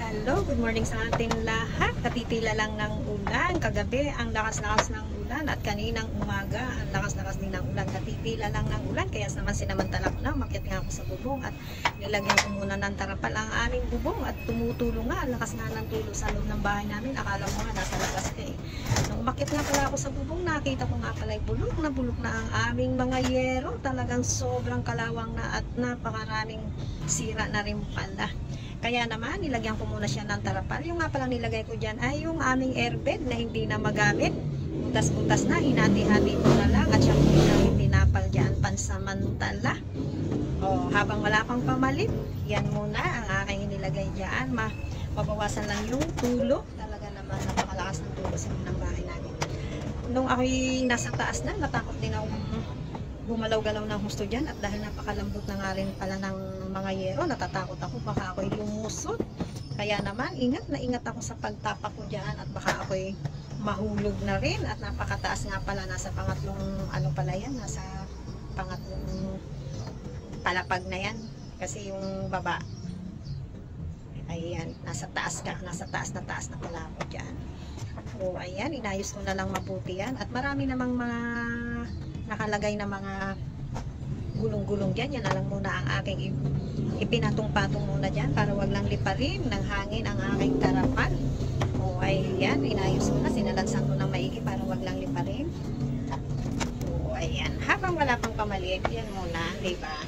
Hello, good morning sa atin lahat. Katitila lang ng ulan. Kagabi, ang lakas-lakas ng ulan at kaninang umaga, ang lakas-lakas din ng ulan. Katitila lang ng ulan, kaya naman sinamantala ko na. Umakyat nga ako sa bubong at nilagyan ko muna ng tarapal ang aming bubong at tumutulong nga. Ang lakas nga ng tulo sa loob ng bahay namin. Akala mo nga nasa labas ka eh. Nung umakyat nga pala ako sa bubong, nakita ko nga pala bulok na ang aming mga yero. Talagang sobrang kalawang na at napakaraming sira na rin pala. Kaya naman, nilagyan ko muna siya ng tarapal. Yung nga palang nilagay ko dyan ay yung aming airbed na hindi na magamit. Butas-butas na, hinati-hati ko na lang. At siya muna namin tinapal dyan pansamantala. O, habang wala pang pamalit, yan muna ang aking nilagay dyan. Mabawasan lang yung tulo. Talaga naman, napakalakas ng tulo sa ng bahay namin. Nung ako'y nasa taas na, natakot din ako gumalaw-galaw ng husto dyan at dahil napakalambot na nga rin pala ng mga yero, natatakot ako baka ako'y lumusot. Kaya naman, ingat na ingat ako sa pagtapak ko dyan at baka ako'y mahulog na rin at napakataas nga pala, nasa pangatlong ano pala yan, nasa pangatlong palapag na yan kasi yung baba ayan, nasa taas na pala ako dyan. O ayan, inayos ko na lang mabuti yan at marami namang mga nakalagay na mga gulong-gulong dyan. Yan na lang muna ang aking ipinatong-patong muna dyan para wag lang liparin ng hangin ang aking tarapan. O ayan, inayos ko na, sinalansan ko ng maigi para wag lang liparin. O ayan, habang wala pang pamalit, yan muna, diba?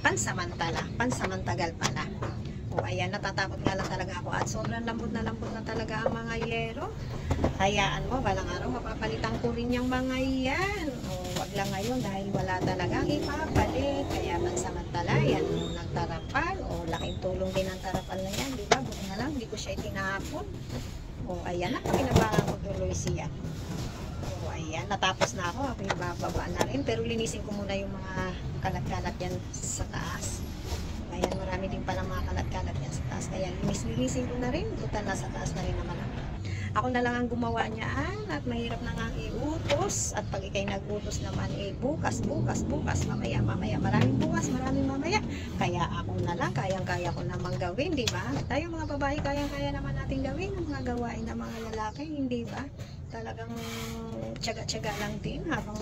Pansamantagal pala. O ayan, natatakot nga lang talaga ako at sobrang lambot na talaga ang mga yero. Hayaan mo, balang araw mapapalitan ko rin yung mga yan. O wag lang ngayon dahil wala talagang ipapalit. Kaya pansamantala, yan yung nagtarapal. O laking tulong din ang tarapal na yan, di ba? Buti na lang, hindi ko siya itinapon. O ayan, napakinabangan ko tuloy siya. O ayan, natapos na ako. Ako yung bababa na rin. Pero linisin ko muna yung mga kalat-kalat yan sa taas. Ayan, marami din pala mga kalat-kalat yan sa taas. Kaya linisin ko na rin. Total na sa taas na rin naman ako. Ako na lang ang gumawa niyaan at mahirap na nga iutos. At pag ikay nag-utos naman, bukas, mamaya, maraming bukas, maraming mamaya. Kaya ako na lang, kayang-kaya ko namang gawin, di ba? Tayo mga babae, kayang-kaya naman natin gawin ang mga gawain ng mga lalaki, hindi ba? Talagang tiyaga-tiyaga lang din habang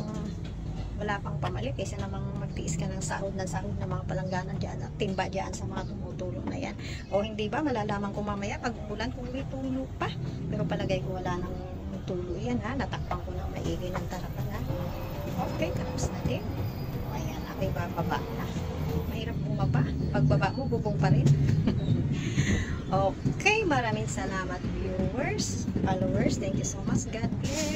wala pang pamalit, kaysa namang magtiis ka ng sahod ng mga palangganan dyan at timba dyan sa mga tumutulong na yan. O hindi ba, malalaman ko mamaya pag ulan kung may tulo pa. Pero palagay ko wala nang tulo yan ha. Natakpan ko ng maigi ng tarapan ha. Okay, tapos na din. O ayan, ako'y bababa na. Mahirap bumaba. Pagbaba mo, bubong pa rin. Okay, maraming salamat viewers, followers. Thank you so much. God bless.